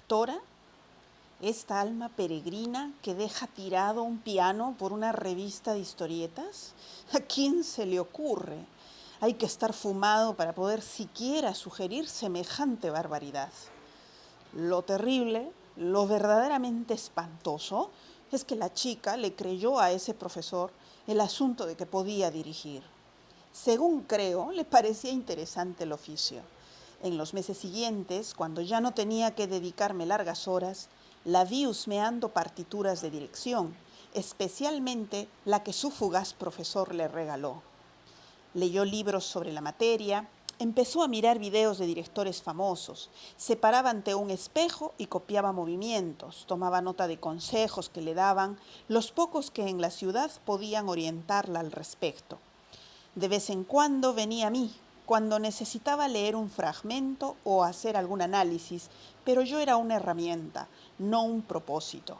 lectora? ¿Esta alma peregrina que deja tirado un piano por una revista de historietas? ¿A quién se le ocurre? Hay que estar fumado para poder siquiera sugerir semejante barbaridad. Lo terrible, lo verdaderamente espantoso, es que la chica le creyó a ese profesor el asunto de que podía dirigir. Según creo, le parecía interesante el oficio. En los meses siguientes, cuando ya no tenía que dedicarme largas horas, la vi husmeando partituras de dirección, especialmente la que su fugaz profesor le regaló. Leyó libros sobre la materia, empezó a mirar videos de directores famosos, se paraba ante un espejo y copiaba movimientos, tomaba nota de consejos que le daban los pocos que en la ciudad podían orientarla al respecto. De vez en cuando venía a mí, cuando necesitaba leer un fragmento o hacer algún análisis, pero yo era una herramienta, no un propósito.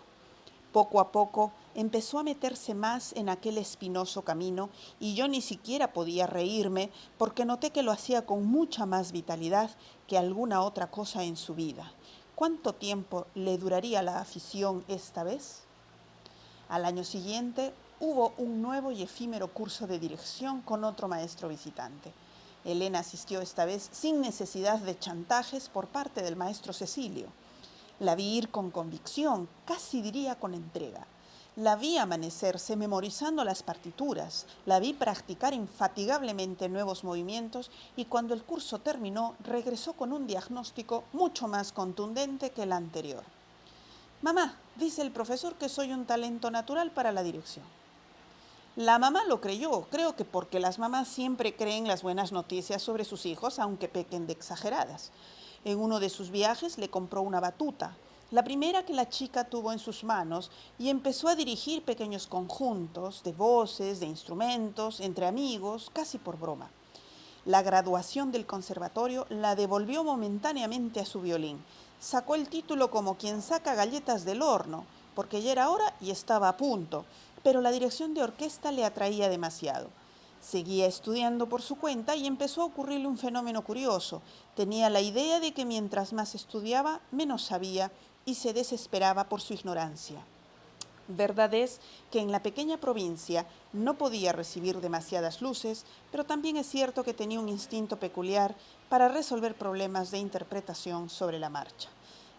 Poco a poco empezó a meterse más en aquel espinoso camino y yo ni siquiera podía reírme porque noté que lo hacía con mucha más vitalidad que alguna otra cosa en su vida. ¿Cuánto tiempo le duraría la afición esta vez? Al año siguiente hubo un nuevo y efímero curso de dirección con otro maestro visitante. Elena asistió esta vez sin necesidad de chantajes por parte del maestro Cecilio. La vi ir con convicción, casi diría con entrega. La vi amanecerse memorizando las partituras, la vi practicar infatigablemente nuevos movimientos y cuando el curso terminó regresó con un diagnóstico mucho más contundente que el anterior. Mamá, dice el profesor que soy un talento natural para la dirección. La mamá lo creyó, creo que porque las mamás siempre creen las buenas noticias sobre sus hijos, aunque pequen de exageradas. En uno de sus viajes le compró una batuta, la primera que la chica tuvo en sus manos, y empezó a dirigir pequeños conjuntos de voces, de instrumentos, entre amigos, casi por broma. La graduación del conservatorio la devolvió momentáneamente a su violín. Sacó el título como quien saca galletas del horno, porque ya era hora y estaba a punto, pero la dirección de orquesta le atraía demasiado. Seguía estudiando por su cuenta y empezó a ocurrirle un fenómeno curioso. Tenía la idea de que mientras más estudiaba, menos sabía y se desesperaba por su ignorancia. Verdad es que en la pequeña provincia no podía recibir demasiadas luces, pero también es cierto que tenía un instinto peculiar para resolver problemas de interpretación sobre la marcha.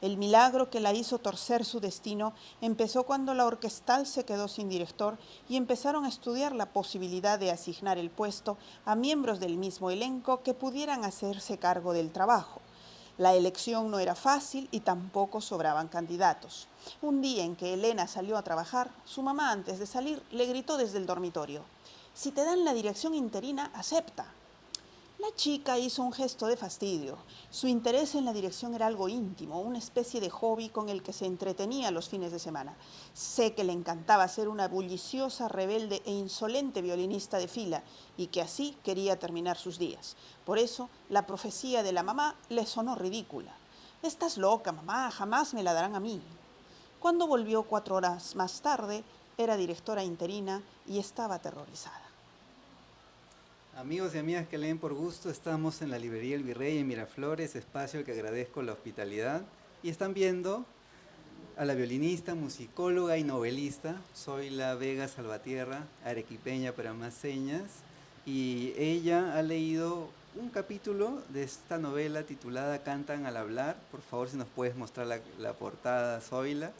El milagro que la hizo torcer su destino empezó cuando la orquestal se quedó sin director y empezaron a estudiar la posibilidad de asignar el puesto a miembros del mismo elenco que pudieran hacerse cargo del trabajo. La elección no era fácil y tampoco sobraban candidatos. Un día en que Elena salió a trabajar, su mamá antes de salir le gritó desde el dormitorio: «Si te dan la dirección interina, acepta». La chica hizo un gesto de fastidio. Su interés en la dirección era algo íntimo, una especie de hobby con el que se entretenía los fines de semana. Sé que le encantaba ser una bulliciosa, rebelde e insolente violinista de fila y que así quería terminar sus días. Por eso, la profecía de la mamá le sonó ridícula. «Estás loca, mamá, jamás me la darán a mí». Cuando volvió 4 horas más tarde, era directora interina y estaba aterrorizada. Amigos y amigas que leen por gusto, estamos en la librería El Virrey en Miraflores, espacio al que agradezco la hospitalidad. Y están viendo a la violinista, musicóloga y novelista Zoila Vega Salvatierra, arequipeña para más señas. Y ella ha leído un capítulo de esta novela titulada Cantan al hablar. Por favor, si nos puedes mostrar la portada, Zoila.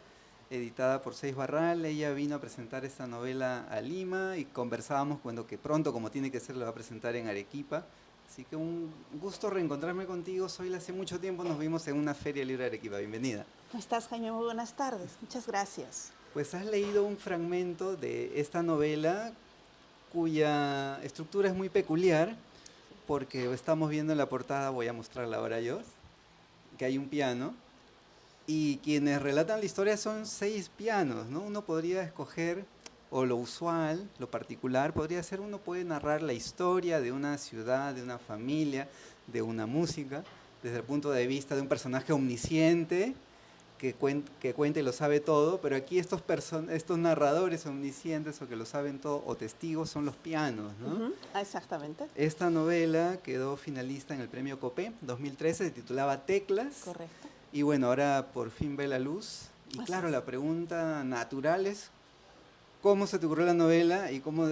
Editada por Seis Barral. Ella vino a presentar esta novela a Lima y conversábamos cuando que pronto, como tiene que ser, la va a presentar en Arequipa. Así que un gusto reencontrarme contigo, Zoila. Hace mucho tiempo nos vimos en una feria libre de Arequipa. Bienvenida. ¿Cómo estás, Jaime? Muy buenas tardes. Muchas gracias. Pues has leído un fragmento de esta novela cuya estructura es muy peculiar porque estamos viendo en la portada, voy a mostrarla ahora yo, que hay un piano y quienes relatan la historia son 6 pianos, ¿no? Uno podría escoger, o lo usual, lo particular, podría ser, uno puede narrar la historia de una ciudad, de una familia, de una música, desde el punto de vista de un personaje omnisciente que cuenta y lo sabe todo, pero aquí estos narradores omniscientes o que lo saben todo, o testigos, son los pianos, ¿no? Exactamente. Esta novela quedó finalista en el premio Copé 2013, se titulaba Teclas, Correcto. Y bueno, ahora por fin ve la luz. Y Así claro, es. la pregunta natural es, ¿cómo se te ocurrió la novela y cómo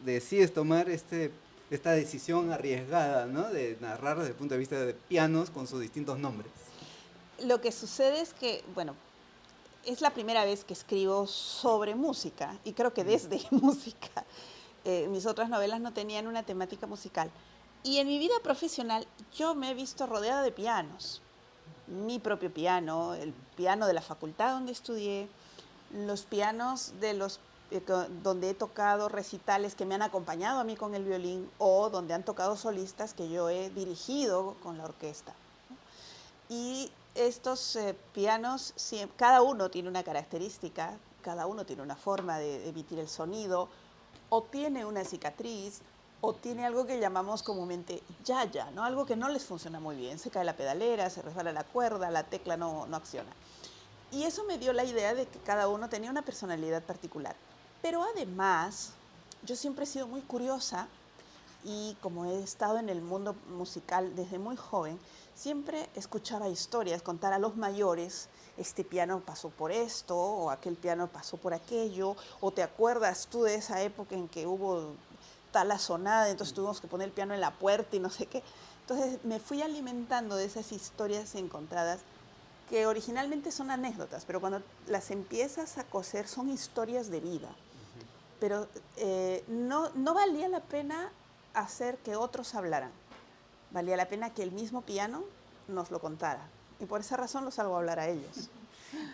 decides tomar esta decisión arriesgada, ¿no? De narrar desde el punto de vista de pianos con sus distintos nombres? Lo que sucede es que, bueno, es la primera vez que escribo sobre música y creo que Mm. desde música. Mis otras novelas no tenían una temática musical. Y en mi vida profesional yo me he visto rodeada de pianos. Mi propio piano, el piano de la facultad donde estudié, los pianos de donde he tocado recitales que me han acompañado a mí con el violín o donde han tocado solistas que yo he dirigido con la orquesta. Y estos pianos, cada uno tiene una característica, cada uno tiene una forma de emitir el sonido, o tiene una cicatriz, o tiene algo que llamamos comúnmente yaya, ¿no? Algo que no les funciona muy bien. Se cae la pedalera, se resbala la cuerda, la tecla no acciona. Y eso me dio la idea de que cada uno tenía una personalidad particular. Pero además, yo siempre he sido muy curiosa y como he estado en el mundo musical desde muy joven, siempre escuchaba historias, contar a los mayores, este piano pasó por esto, o aquel piano pasó por aquello, o te acuerdas tú de esa época en que hubo tal asonada, entonces tuvimos que poner el piano en la puerta y no sé qué. Entonces me fui alimentando de esas historias encontradas que originalmente son anécdotas, pero cuando las empiezas a coser son historias de vida. Pero no valía la pena hacer que otros hablaran. Valía la pena que el mismo piano nos lo contara. Y por esa razón los hago hablar a ellos.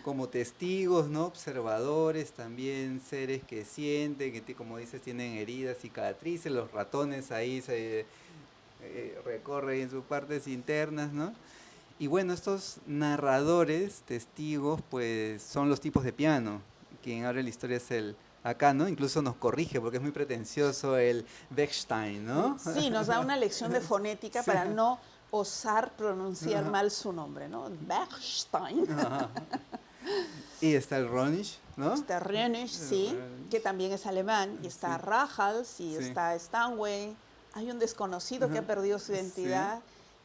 Como testigos, ¿no? Observadores, también seres que sienten, que como dices tienen heridas, cicatrices, los ratones ahí se recorren en sus partes internas, ¿no? Y bueno, estos narradores, testigos, pues son los tipos de piano. Quien abre la historia es acá, ¿no? Incluso nos corrige porque es muy pretencioso el Bechstein, ¿no? Sí, nos da una lección de fonética Sí. para no osar pronunciar Ajá. mal su nombre, ¿no? Bechstein. Ajá. Y está el Ronisch, ¿no? Está Rennes, El sí, que Ronisch. también es alemán, y está Sí, Rajals, y sí. está Stanway. Hay un desconocido que Ajá. ha perdido su Sí, identidad,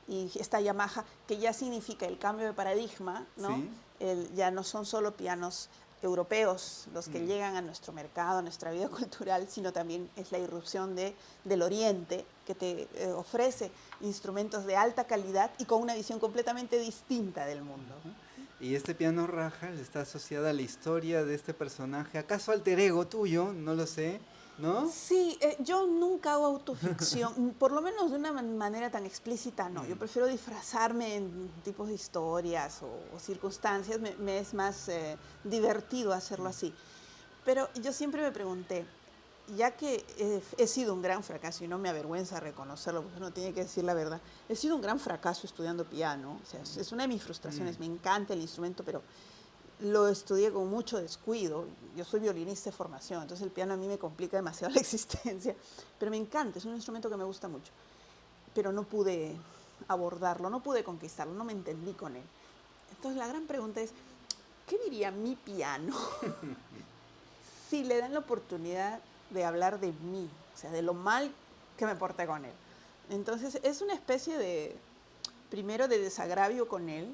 y está Yamaha, que ya significa el cambio de paradigma, ¿no? sí. Ya no son solo pianos europeos los que Mm. llegan a nuestro mercado, a nuestra vida cultural, sino también es la irrupción del Oriente, que te ofrece instrumentos de alta calidad y con una visión completamente distinta del mundo. Y este piano Rajal está asociado a la historia de este personaje. ¿Acaso alter ego tuyo? No lo sé, ¿no? Sí, yo nunca hago autoficción, por lo menos de una manera tan explícita, no. Yo Mm. prefiero disfrazarme en tipos de historias o circunstancias, me es más divertido hacerlo así. Pero yo siempre me pregunté, ya que he sido un gran fracaso, y no me avergüenza reconocerlo, porque uno tiene que decir la verdad, he sido un gran fracaso estudiando piano, o sea, es una de mis frustraciones, Mm. me encanta el instrumento, pero lo estudié con mucho descuido. Yo soy violinista de formación, entonces el piano a mí me complica demasiado la existencia, pero me encanta, es un instrumento que me gusta mucho, pero no pude abordarlo, no pude conquistarlo, no me entendí con él. Entonces la gran pregunta es, ¿qué diría mi piano si le dan la oportunidad de hablar de mí, o sea, de lo mal que me porté con él? Entonces es una especie de, primero de desagravio con él,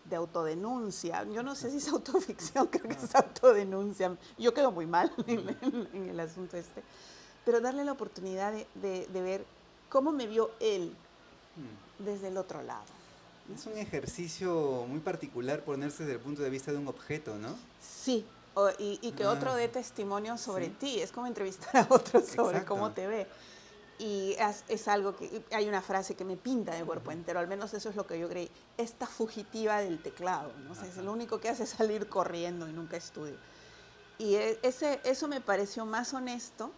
de autodenuncia. Yo no sé si es autoficción, creo que es autodenuncia. Yo quedo muy mal en el asunto este. Pero darle la oportunidad de ver cómo me vio él Mm. desde el otro lado. Es un ejercicio muy particular ponerse desde el punto de vista de un objeto, ¿no? Sí, y que Ah, otro dé testimonio sobre sí, ti. Es como entrevistar a otro sobre cómo exacto. te ve. Y es algo que, hay una frase que me pinta de cuerpo entero, al menos eso es lo que yo creí, esta fugitiva del teclado, ¿no? O sea, es Ajá. lo único que hace es salir corriendo y nunca estudio. Y eso me pareció más honesto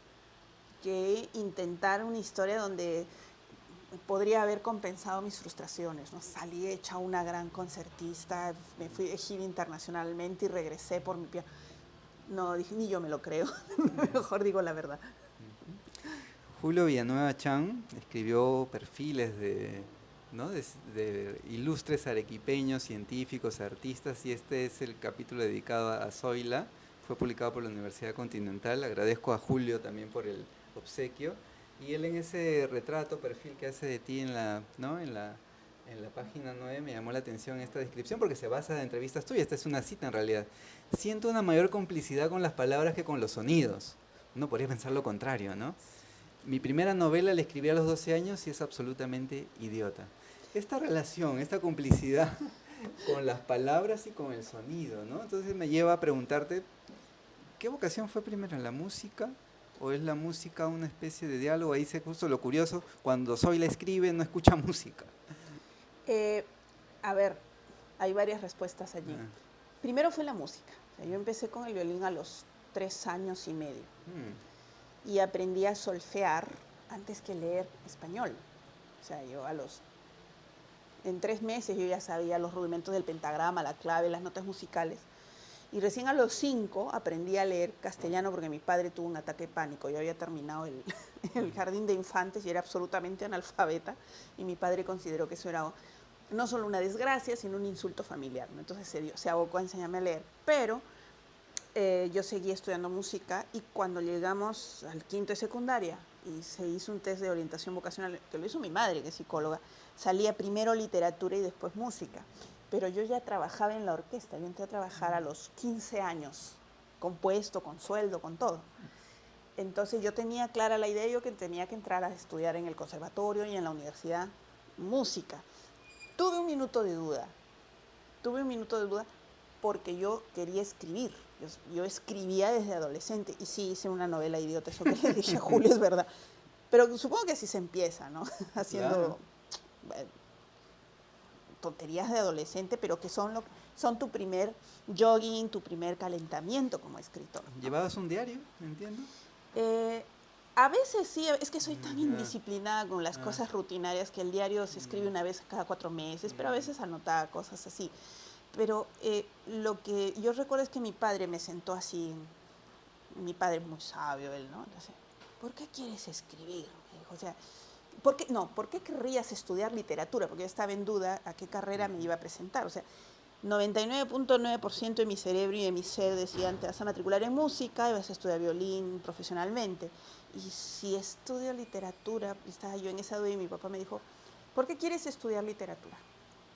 que intentar una historia donde podría haber compensado mis frustraciones, ¿no? Salí hecha una gran concertista, me fui de gira internacionalmente y regresé por mi piano. No, dije, ni yo me lo creo, mejor digo la verdad. Julio Villanueva Chan escribió perfiles ¿no? de ilustres arequipeños, científicos, artistas, y este es el capítulo dedicado a Zoila. Fue publicado por la Universidad Continental. Agradezco a Julio también por el obsequio. Y él en ese retrato, perfil que hace de ti en la, ¿no? En la página 9 me llamó la atención esta descripción porque se basa en entrevistas tuyas, esta es una cita en realidad. Siento una mayor complicidad con las palabras que con los sonidos. Uno podría pensar lo contrario, ¿no? Mi primera novela la escribí a los 12 años y es absolutamente idiota. Esta relación, esta complicidad con las palabras y con el sonido, ¿no? Entonces me lleva a preguntarte, ¿qué vocación fue primero, la música o es la música una especie de diálogo? Ahí dice justo lo curioso, cuando Soy la escribe no escucha música. Eh, a ver, hay varias respuestas allí. Ah, Primero fue la música. O sea, yo empecé con el violín a los 3 años y medio y aprendí a solfear antes que leer español. O sea, en 3 meses yo ya sabía los rudimentos del pentagrama, la clave, las notas musicales. Y recién a los 5 aprendí a leer castellano porque mi padre tuvo un ataque de pánico. Yo había terminado el jardín de infantes y era absolutamente analfabeta. Y mi padre consideró que eso era no solo una desgracia, sino un insulto familiar, ¿no? Entonces se abocó a enseñarme a leer. Pero yo seguí estudiando música y cuando llegamos al quinto de secundaria y se hizo un test de orientación vocacional, que lo hizo mi madre, que es psicóloga, salía primero literatura y después música. Pero yo ya trabajaba en la orquesta, yo entré a trabajar a los 15 años, con puesto, con sueldo, con todo. Entonces yo tenía clara la idea de que tenía que entrar a estudiar en el conservatorio y en la universidad música. Tuve un minuto de duda, porque yo quería escribir. Yo escribía desde adolescente y sí hice una novela idiota, eso que le dije a Julio es verdad. Pero supongo que así se empieza, ¿no? Haciendo claro. bueno, tonterías de adolescente, pero que son tu primer jogging, tu primer calentamiento como escritor, ¿no? ¿Llevabas un diario? ¿Entiendo? Eh, a veces sí, es que soy tan Ah, indisciplinada con las ah, cosas rutinarias que el diario se escribe una vez cada 4 meses, pero a veces anotaba cosas así. Pero lo que yo recuerdo es que mi padre me sentó así, mi padre es muy sabio, él, ¿no? Entonces, ¿por qué quieres escribir? Me dijo, o sea, ¿por qué querrías estudiar literatura? Porque yo estaba en duda a qué carrera me iba a presentar. O sea, 99.9% de mi cerebro y de mi ser decían, te vas a matricular en música y vas a estudiar violín profesionalmente. Y si estudio literatura, estaba yo en esa duda y mi papá me dijo, ¿por qué quieres estudiar literatura?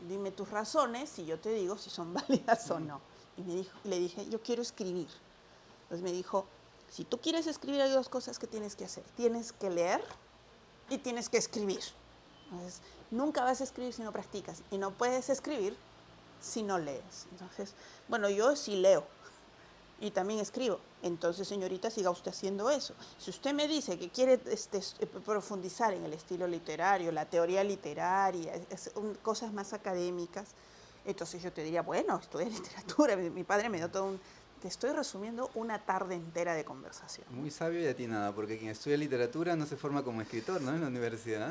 Dime tus razones y yo te digo si son válidas o no. Le dije, yo quiero escribir. Entonces me dijo, si tú quieres escribir hay dos cosas que tienes que hacer. Tienes que leer y tienes que escribir. Entonces, nunca vas a escribir si no practicas y no puedes escribir si no lees. Entonces, bueno, yo sí leo y también escribo. Entonces, señorita, siga usted haciendo eso. Si usted me dice que quiere profundizar en el estilo literario, la teoría literaria, cosas más académicas, entonces yo te diría, bueno, estudia literatura. Mi padre me dio todo un... Te estoy resumiendo una tarde entera de conversación, ¿no? muy sabio y atinado, porque quien estudia literatura no se forma como escritor, ¿no? En la universidad.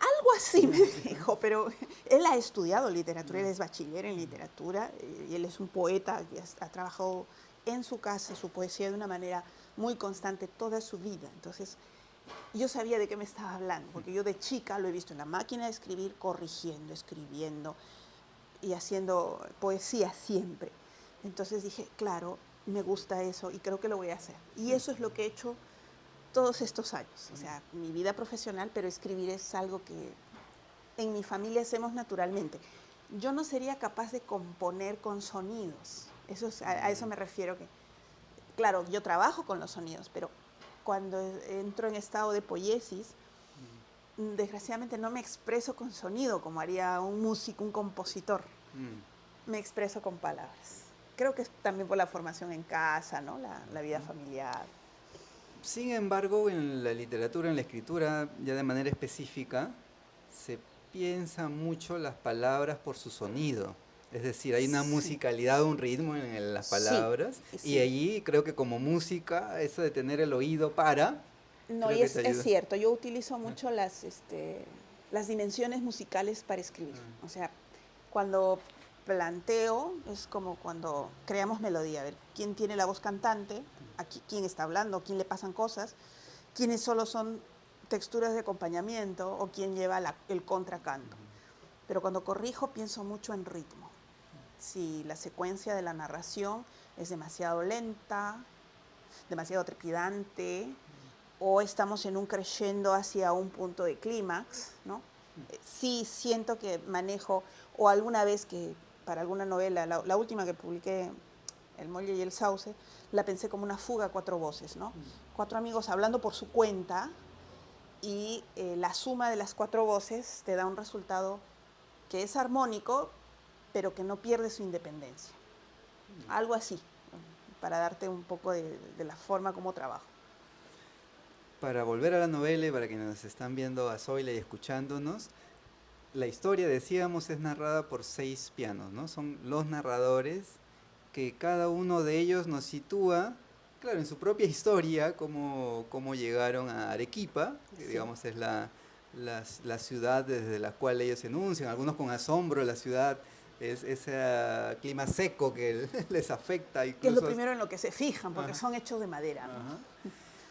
Algo así me dijo, pero él ha estudiado literatura, él es bachiller en literatura y él es un poeta que ha trabajado en su casa su poesía de una manera muy constante toda su vida. Entonces, yo sabía de qué me estaba hablando, porque yo de chica lo he visto en la máquina de escribir, corrigiendo, escribiendo y haciendo poesía siempre. Entonces dije, claro, me gusta eso y creo que lo voy a hacer. Y eso es lo que he hecho todos estos años, o sea, mi vida profesional, pero escribir es algo que en mi familia hacemos naturalmente. Yo no sería capaz de componer con sonidos, a eso me refiero que, claro, yo trabajo con los sonidos, pero cuando entro en estado de poiesis, desgraciadamente no me expreso con sonido como haría un músico, un compositor, Mm. me expreso con palabras. Creo que es también por la formación en casa, ¿no? La vida familiar. Sin embargo, en la literatura, en la escritura, ya de manera específica, se piensa mucho las palabras por su sonido. Es decir, hay una Sí, musicalidad, un ritmo en las sí, palabras. Y sí. allí creo que como música, eso de tener el oído para, No, creo y que te es ayuda. cierto, yo utilizo Ah, mucho las dimensiones musicales para escribir. ah, O sea, cuando planteo, es como cuando creamos melodía. A ver, ¿quién tiene la voz cantante? Aquí, ¿quién está hablando? ¿Quién le pasan cosas? ¿Quiénes solo son texturas de acompañamiento? ¿O quién lleva el contracanto? Pero cuando corrijo, pienso mucho en ritmo. Si la secuencia de la narración es demasiado lenta, demasiado trepidante, o estamos en un crescendo hacia un punto de clímax, ¿no? Sí siento que manejo, o alguna vez que para alguna novela, la última que publiqué, El Muelle y el Sauce, la pensé como una fuga a cuatro voces, ¿no? Cuatro amigos hablando por su cuenta y la suma de las cuatro voces te da un resultado que es armónico, pero que no pierde su independencia. Algo así, para darte un poco de la forma como trabajo. Para volver a la novela y para quienes nos están viendo a Zoila y escuchándonos, la historia, decíamos, es narrada por 6 pianos, ¿no? Son los narradores que cada uno de ellos nos sitúa, claro, en su propia historia, cómo llegaron a Arequipa, que Sí. digamos es la ciudad desde la cual ellos enuncian, algunos con asombro la ciudad, es ese clima seco que les afecta Que es lo incluso. primero en lo que se fijan, porque Ajá, son hechos de madera, ¿no? ajá.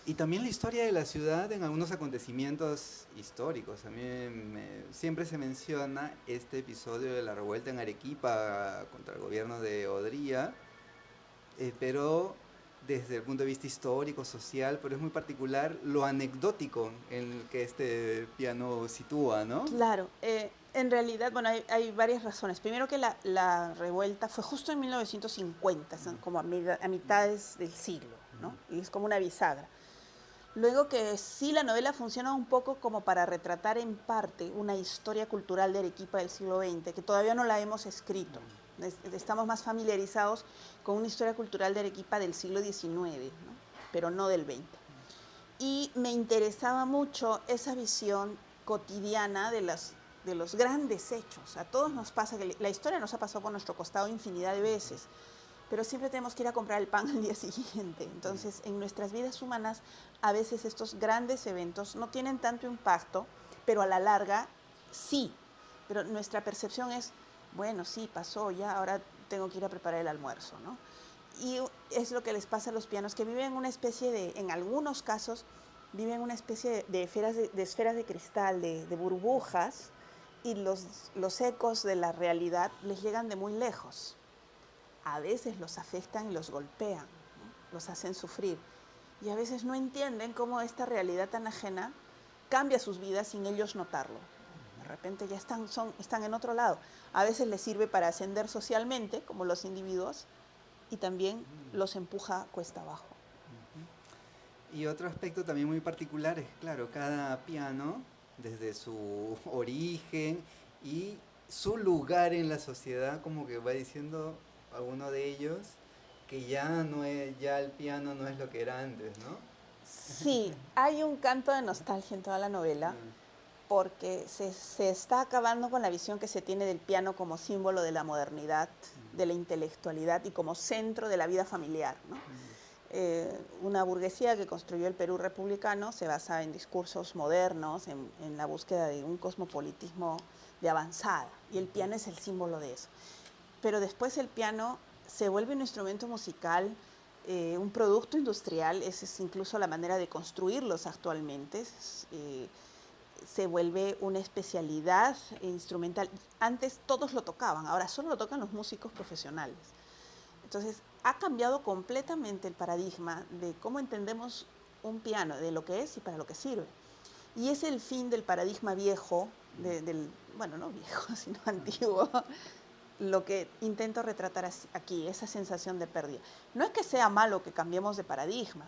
Y también la historia de la ciudad en algunos acontecimientos históricos. A mí siempre se menciona este episodio de la revuelta en Arequipa contra el gobierno de Odría, pero desde el punto de vista histórico, social, pero es muy particular lo anecdótico en el que este piano sitúa, ¿no? Claro, en realidad, bueno, hay varias razones. Primero que la revuelta fue justo en 1950, son como a mitades del siglo, ¿no? Y es como una bisagra. Luego que sí, la novela funciona un poco como para retratar en parte una historia cultural de Arequipa del siglo XX, que todavía no la hemos escrito. Estamos más familiarizados con una historia cultural de Arequipa del siglo XIX, ¿no? Pero no del XX. Y me interesaba mucho esa visión cotidiana de los grandes hechos. A todos nos pasa que la historia nos ha pasado por nuestro costado infinidad de veces, pero siempre tenemos que ir a comprar el pan al día siguiente. Entonces, en nuestras vidas humanas, a veces estos grandes eventos no tienen tanto impacto, pero a la larga sí. Pero nuestra percepción es, bueno, sí, pasó ya, ahora tengo que ir a preparar el almuerzo, ¿no? Y es lo que les pasa a los pianos, que viven una especie de, en algunos casos, viven una especie de esferas de cristal, de burbujas, y los ecos de la realidad les llegan de muy lejos. A veces los afectan y los golpean, ¿no? Los hacen sufrir. Y a veces no entienden cómo esta realidad tan ajena cambia sus vidas sin ellos notarlo. De repente ya están en otro lado. A veces les sirve para ascender socialmente, como los individuos, y también los empuja cuesta abajo. Y otro aspecto también muy particular es, claro, cada piano, desde su origen y su lugar en la sociedad, como que va diciendo a uno de ellos que ya no es, ya el piano no es lo que era antes, ¿no? Sí, hay un canto de nostalgia en toda la novela, porque se está acabando con la visión que se tiene del piano como símbolo de la modernidad, de la intelectualidad y como centro de la vida familiar, ¿no? Una burguesía que construyó el Perú republicano se basa en discursos modernos, en la búsqueda de un cosmopolitismo de avanzada, y el piano es el símbolo de eso. Pero después el piano se vuelve un instrumento musical, un producto industrial, esa es incluso la manera de construirlos actualmente, se vuelve una especialidad instrumental. Antes todos lo tocaban, ahora solo lo tocan los músicos profesionales. Entonces, ha cambiado completamente el paradigma de cómo entendemos un piano, de lo que es y para lo que sirve. Y es el fin del paradigma viejo, bueno, no viejo, sino antiguo, lo que intento retratar aquí, esa sensación de pérdida. No es que sea malo que cambiemos de paradigma,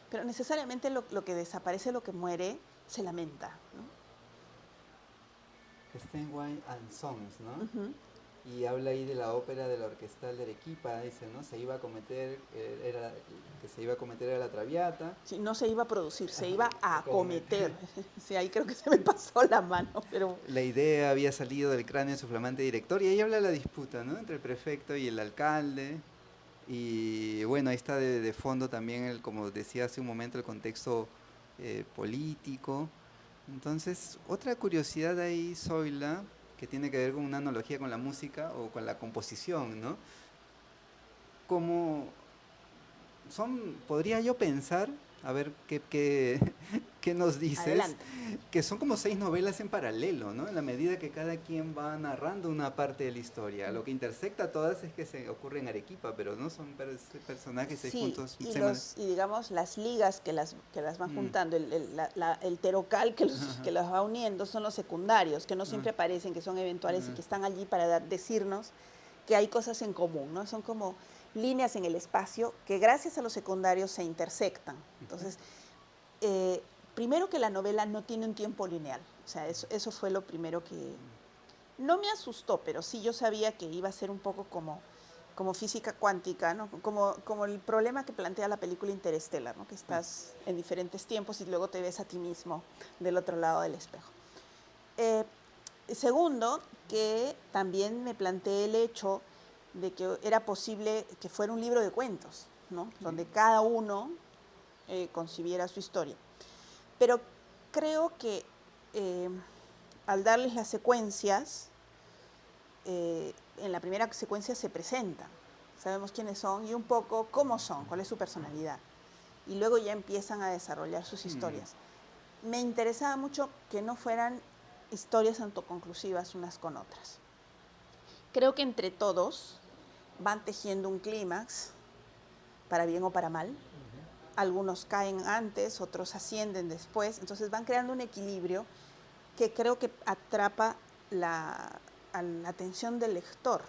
pero necesariamente lo que desaparece, lo que muere, se lamenta, ¿no? Steinway and Sons, ¿no? Ujú. Y habla ahí de la ópera de la Orquestal de Arequipa, dice, ¿no? Se iba a cometer, que se iba a cometer era la Traviata. Sí, no se iba a producir, se Ajá, iba a a acometer. cometer. Sí, ahí creo que se me pasó la mano, pero La idea había salido del cráneo de su flamante director y ahí habla la disputa, ¿no? Entre el prefecto y el alcalde. Y bueno, ahí está de fondo también, como decía hace un momento, el contexto político. Entonces, otra curiosidad ahí, Zoila, que tiene que ver con una analogía con la música o con la composición, ¿no? Como podría yo pensar, a ver ¿qué nos dices? Adelante. Que son como 6 novelas en paralelo, ¿no? En la medida que cada quien va narrando una parte de la historia. Lo que intersecta a todas es que se ocurre en Arequipa, pero no son personajes 6 Sí, puntos. y digamos las ligas que las van Mm, juntando, el terocal que ajá, los va uniendo son los secundarios, que no ah, siempre aparecen, que son eventuales y ah, que están allí para decirnos que hay cosas en común, ¿no? Son como líneas en el espacio que gracias a los secundarios se intersectan. Entonces, eh, primero que la novela no tiene un tiempo lineal, o sea, eso fue lo primero que no me asustó, pero sí yo sabía que iba a ser un poco como física cuántica, ¿no? Como el problema que plantea la película Interstellar, ¿no? Que ah, estás en diferentes tiempos y luego te ves a ti mismo del otro lado del espejo. Eh, Segundo, que también me planteé el hecho de que era posible que fuera un libro de cuentos, ¿no? sí. Donde cada uno concibiera su historia. Pero creo que eh, al darles las secuencias, en la primera secuencia se presentan, sabemos quiénes son y un poco cómo son, cuál es su personalidad. Y luego ya empiezan a desarrollar sus Mm, historias. Me interesaba mucho que no fueran historias autoconclusivas unas con otras. Creo que entre todos van tejiendo un clímax, para bien o para mal. Algunos caen antes, otros ascienden después, entonces van creando un equilibrio que creo que atrapa a la atención del lector.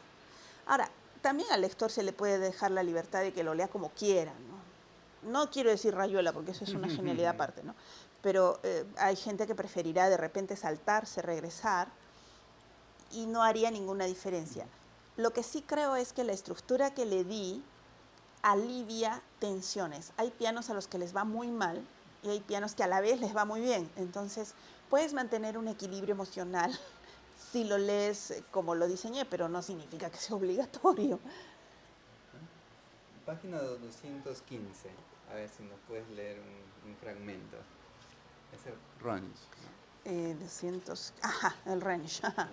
Ahora, también al lector se le puede dejar la libertad de que lo lea como quiera, ¿no? No quiero decir rayuela porque eso es una genialidad aparte, ¿no? Pero hay gente que preferirá de repente saltarse, regresar y no haría ninguna diferencia. Lo que sí creo es que la estructura que le di alivia tensiones. Hay pianos a los que les va muy mal y hay pianos que a la vez les va muy bien. Entonces, puedes mantener un equilibrio emocional si lo lees como lo diseñé, pero no significa que sea obligatorio. página 215. A ver si nos puedes leer un fragmento. Es el Running, ¿no? 200, ajá, el range. Ajá.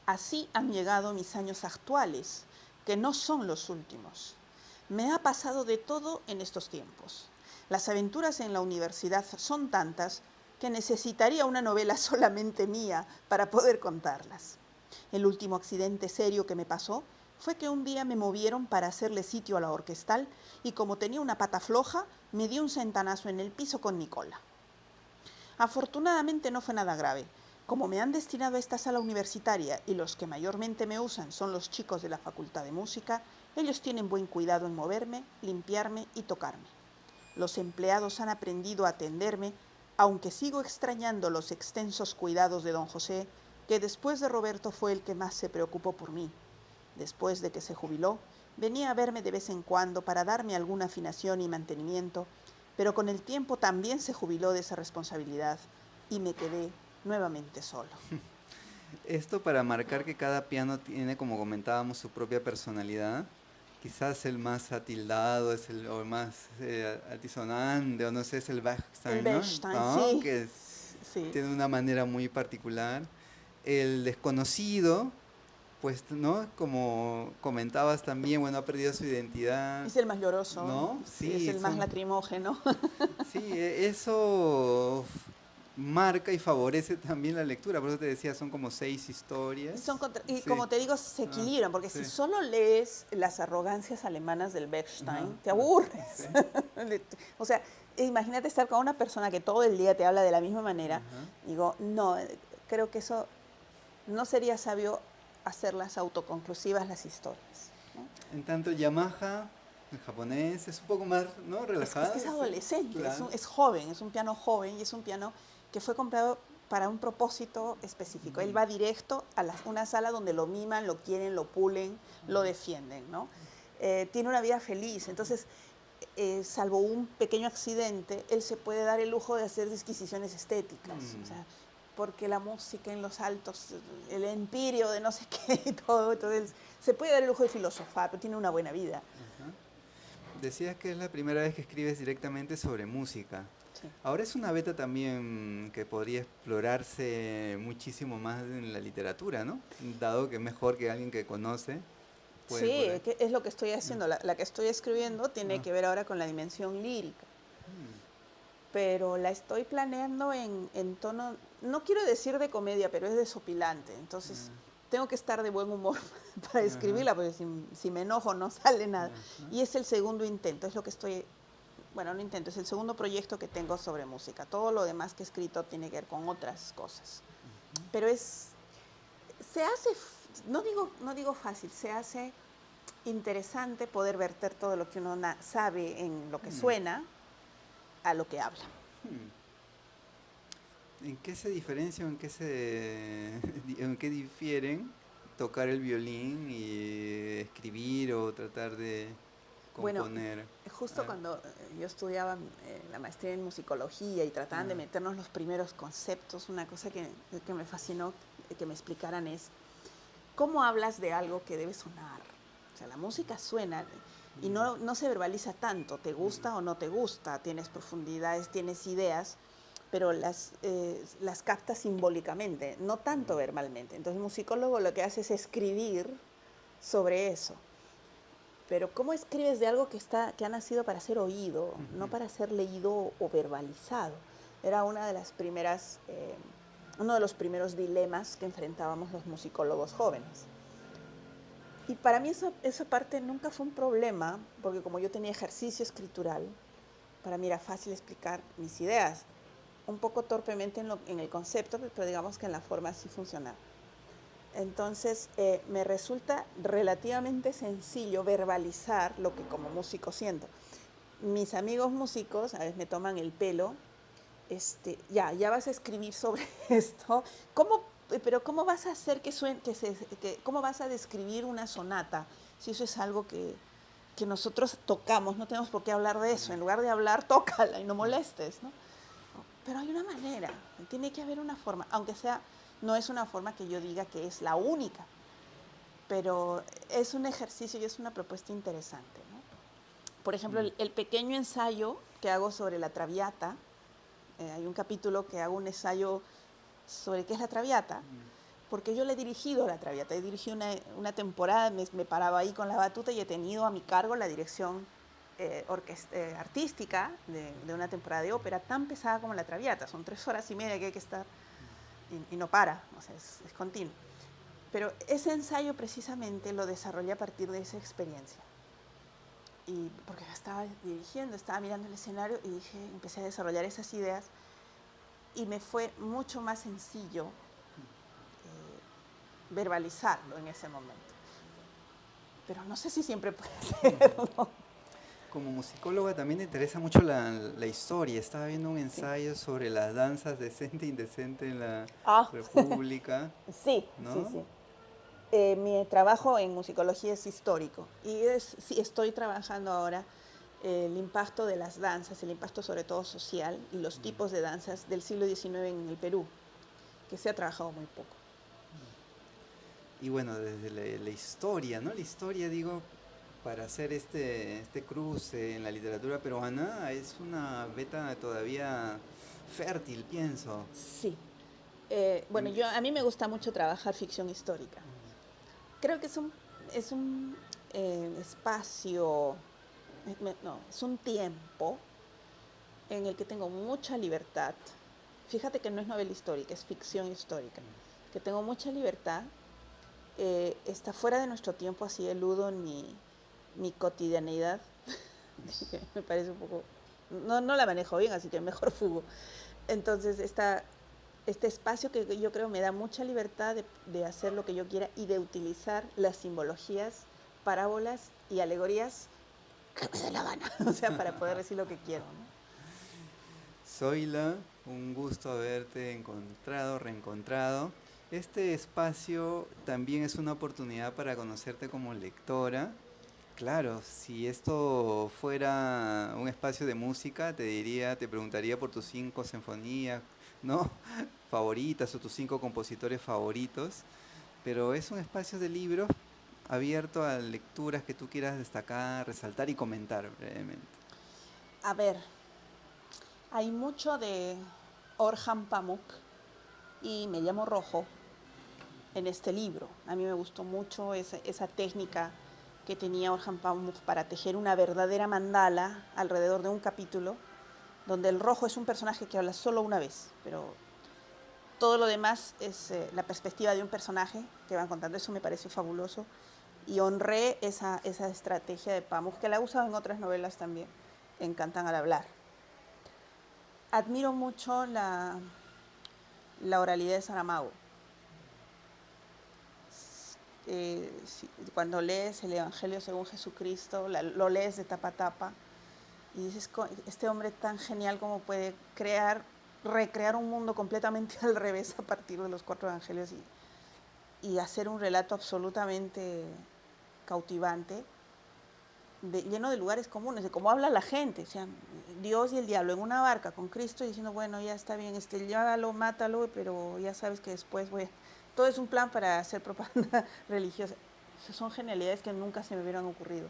Así han llegado mis años actuales, que no son los últimos. Me ha pasado de todo en estos tiempos. Las aventuras en la universidad son tantas que necesitaría una novela solamente mía para poder contarlas. El último accidente serio que me pasó fue que un día me movieron para hacerle sitio a la orquestal y como tenía una pata floja, me di un centanazo en el piso con mi cola. Afortunadamente no fue nada grave. Como me han destinado a esta sala universitaria y los que mayormente me usan son los chicos de la Facultad de Música, ellos tienen buen cuidado en moverme, limpiarme y tocarme. Los empleados han aprendido a atenderme, aunque sigo extrañando los extensos cuidados de don José, que después de Roberto fue el que más se preocupó por mí. Después de que se jubiló, venía a verme de vez en cuando para darme alguna afinación y mantenimiento, pero con el tiempo también se jubiló de esa responsabilidad y me quedé nuevamente solo. Esto para marcar que cada piano tiene, como comentábamos, su propia personalidad. Quizás el más atildado es o el más altisonante, o no sé, es el El Bechstein, ¿no? Bechstein, ¿No? sí, Que sí. tiene una manera muy particular. El desconocido, pues, ¿no? Como comentabas también, bueno, ha perdido su identidad, Es el más lloroso, ¿no? es Sí, el más lacrimógeno. sí, eso marca y favorece también la lectura. Por eso te decía, son como 6 historias. Y Sí. como te digo, se Ah, equilibran, porque si sí. solo lees las arrogancias alemanas del Ajá, Bechstein, te ah, aburres. sí. O sea, imagínate estar con una persona que todo el día te habla de la misma manera. Ajá. Digo, no, creo que eso no sería sabio hacerlas autoconclusivas las historias, ¿no? En tanto, Yamaha, el japonés, es un poco más, ¿no? Es que Relajado. es Sí, adolescente, claro. es joven, es un piano joven y es un piano que fue comprado para un propósito específico. Él Ujú, va directo a una sala donde lo miman, lo quieren, lo pulen, lo defienden, ¿no? Tiene una vida feliz, entonces, salvo un pequeño accidente, él se puede dar el lujo de hacer disquisiciones estéticas, o mm, sea, porque la música en los altos, el empirio de no sé qué y todo, entonces se puede dar el lujo de filosofar, pero tiene una buena vida. ajá. Decías que es la primera vez que escribes directamente sobre música. Sí. Ahora es una beta también que podría explorarse muchísimo más en la literatura, ¿no? Dado que es mejor que alguien que conoce, puede por Sí, ahí. es lo que estoy Ah, haciendo. La que estoy escribiendo tiene ah, que ver ahora con la dimensión lírica. mm. pero la estoy planeando en tono, no quiero decir de comedia, pero es desopilante. Entonces, tengo que estar de buen humor para escribirla, porque si me enojo no sale nada. Y es el segundo intento, es lo que estoy, bueno, no intento, es el segundo proyecto que tengo sobre música. Todo lo demás que he escrito tiene que ver con otras cosas. Pero se hace, no digo fácil, se hace interesante poder verter todo lo que uno sabe en lo que suena a lo que habla. ¿En qué se diferencia o en qué difieren tocar el violín y escribir o tratar de Bueno, componer? justo cuando yo estudiaba la maestría en musicología y trataban de meternos los primeros conceptos, una cosa que me fascinó que me explicaran es cómo hablas de algo que debe sonar. O sea, la música suena y no se verbaliza tanto, te gusta o no te gusta, tienes profundidades, tienes ideas, pero las captas simbólicamente, no tanto verbalmente. Entonces el musicólogo lo que hace es escribir sobre eso. Pero ¿cómo escribes de algo que ha nacido para ser oído, no para ser leído o verbalizado? Era una de las primeras, uno de los primeros dilemas que enfrentábamos los musicólogos jóvenes. Y para mí esa parte nunca fue un problema, porque como yo tenía ejercicio escritural, para mí era fácil explicar mis ideas, un poco torpemente en el concepto, pero digamos que en la forma sí funcionaba. Entonces, me resulta relativamente sencillo verbalizar lo que como músico siento. Mis amigos músicos a veces me toman el pelo, ya vas a escribir sobre esto. Pero ¿cómo vas a hacer cómo vas a describir una sonata si eso es algo que nosotros tocamos? No tenemos por qué hablar de eso. En lugar de hablar, tócala y no molestes, ¿no? Pero hay una manera, tiene que haber una forma, aunque sea, no es una forma que yo diga que es la única, pero es un ejercicio y es una propuesta interesante, ¿no? Por ejemplo, el pequeño ensayo que hago sobre la Traviata, hay un capítulo que hago un ensayo sobre qué es la Traviata, porque yo le he dirigido la Traviata, he dirigido una temporada, me paraba ahí con la batuta y he tenido a mi cargo la dirección artística de una temporada de ópera tan pesada como la Traviata. Son 3 horas y media que hay que estar y no para, o sea, es continuo. Pero ese ensayo precisamente lo desarrollé a partir de esa experiencia. Y porque estaba dirigiendo, estaba mirando el escenario y empecé a desarrollar esas ideas y me fue mucho más sencillo verbalizarlo en ese momento. Pero no sé si siempre puede ser, ¿no? Como musicóloga también te interesa mucho la historia. Estaba viendo un ensayo sobre las danzas decente e indecente en la República, Sí, sí, ¿no? sí. Mi trabajo en musicología es histórico y sí, estoy trabajando ahora el impacto de las danzas, el impacto sobre todo social y los tipos de danzas del siglo XIX en el Perú, que se ha trabajado muy poco. Y bueno, desde la historia, ¿no? La historia, digo, para hacer este cruce en la literatura peruana es una beta todavía fértil, pienso. Sí. Bueno, En- a mí me gusta mucho trabajar ficción histórica. Creo que es un espacio, no, es un tiempo en el que tengo mucha libertad. Fíjate que no es novela histórica, es ficción histórica. Que tengo mucha libertad, está fuera de nuestro tiempo, así eludo mi cotidianeidad, que me parece un poco, no la manejo bien, así que mejor fugo. Entonces, este espacio que yo creo me da mucha libertad de hacer lo que yo quiera y de utilizar las simbologías, parábolas y alegorías que me dé la gana, o sea, para poder decir lo que quiero, ¿no? Zoila, un gusto haberte encontrado, reencontrado. Este espacio también es una oportunidad para conocerte como lectora. Claro, si esto fuera un espacio de música, te preguntaría por tus 5 sinfonías, ¿no? Favoritas o tus 5 compositores favoritos, pero es un espacio de libros abierto a lecturas que tú quieras destacar, resaltar y comentar brevemente. A ver, hay mucho de Orhan Pamuk y Me llamo Rojo en este libro. A mí me gustó mucho esa técnica que tenía Orhan Pamuk para tejer una verdadera mandala alrededor de un capítulo donde el rojo es un personaje que habla solo una vez, pero todo lo demás es la perspectiva de un personaje que van contando. Eso me pareció fabuloso y honré esa estrategia de Pamuk, que la he usado en otras novelas también, en Cantan al hablar. Admiro mucho la oralidad de Saramago. Cuando lees el Evangelio según Jesucristo, lo lees de tapa a tapa y dices, este hombre tan genial como puede recrear un mundo completamente al revés a partir de los 4 evangelios y hacer un relato absolutamente cautivante, lleno de lugares comunes, de cómo habla la gente, o sea, Dios y el diablo en una barca con Cristo y diciendo, bueno, ya está bien, llévalo, mátalo, pero ya sabes que después todo es un plan para hacer propaganda religiosa. Esas son genialidades que nunca se me hubieran ocurrido.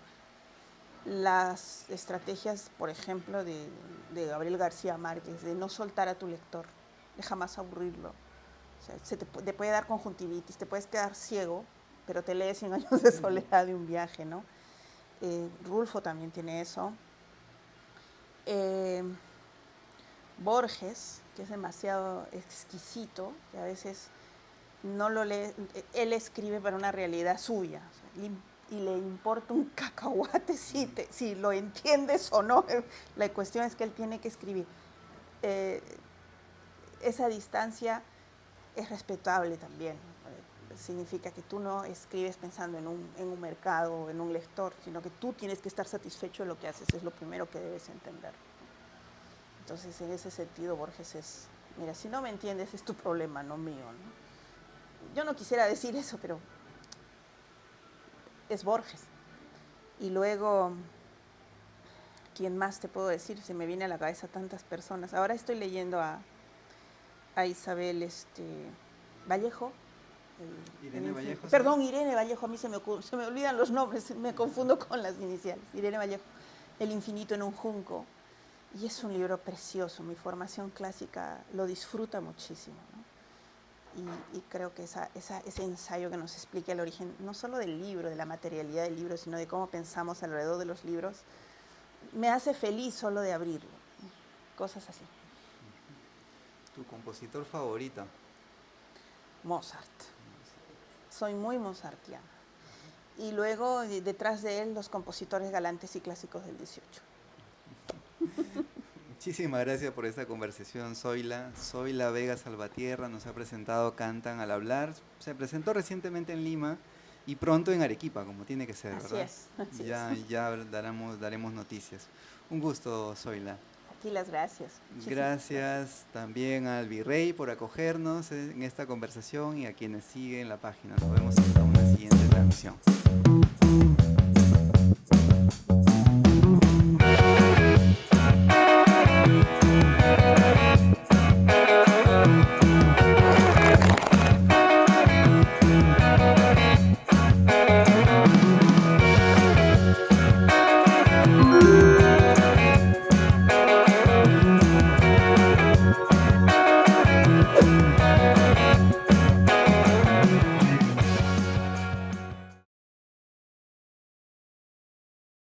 Las estrategias, por ejemplo, de Gabriel García Márquez, de no soltar a tu lector, de jamás aburrirlo. O sea, te puede dar conjuntivitis, te puedes quedar ciego, pero te lees 100 años de soledad de un viaje, ¿no? Rulfo también tiene eso. Borges, que es demasiado exquisito, que a veces no lo lee, él escribe para una realidad suya, o sea, y le importa un cacahuate si lo entiendes o no. La cuestión es que él tiene que escribir. Esa distancia es respetable también. Significa que tú no escribes pensando en un mercado o en un lector, sino que tú tienes que estar satisfecho de lo que haces, es lo primero que debes entender. Entonces, en ese sentido, Borges es, mira, si no me entiendes es tu problema, no mío, ¿no? Yo no quisiera decir eso, pero es Borges. Y luego, ¿quién más te puedo decir? Se me viene a la cabeza tantas personas. Ahora estoy leyendo a Isabel Vallejo. Irene Vallejo. Perdón, Irene Vallejo, a mí se me olvidan los nombres, me confundo con las iniciales. Irene Vallejo, El infinito en un junco. Y es un libro precioso, mi formación clásica lo disfruta muchísimo, ¿no? Y creo que ese ensayo que nos explica el origen, no solo del libro, de la materialidad del libro, sino de cómo pensamos alrededor de los libros, me hace feliz solo de abrirlo. Cosas así. ¿Tu compositor favorito? Mozart. Soy muy mozartiana. Y luego, detrás de él, los compositores galantes y clásicos del 18. Muchísimas gracias por esta conversación, Zoila. Zoila Vega Salvatierra nos ha presentado Cantan al hablar. Se presentó recientemente en Lima y pronto en Arequipa, como tiene que ser, ¿verdad? Así es. Ya daremos noticias. Un gusto, Zoila. A ti las gracias. Gracias también al Virrey por acogernos en esta conversación y a quienes siguen la página. Nos vemos en una siguiente transmisión.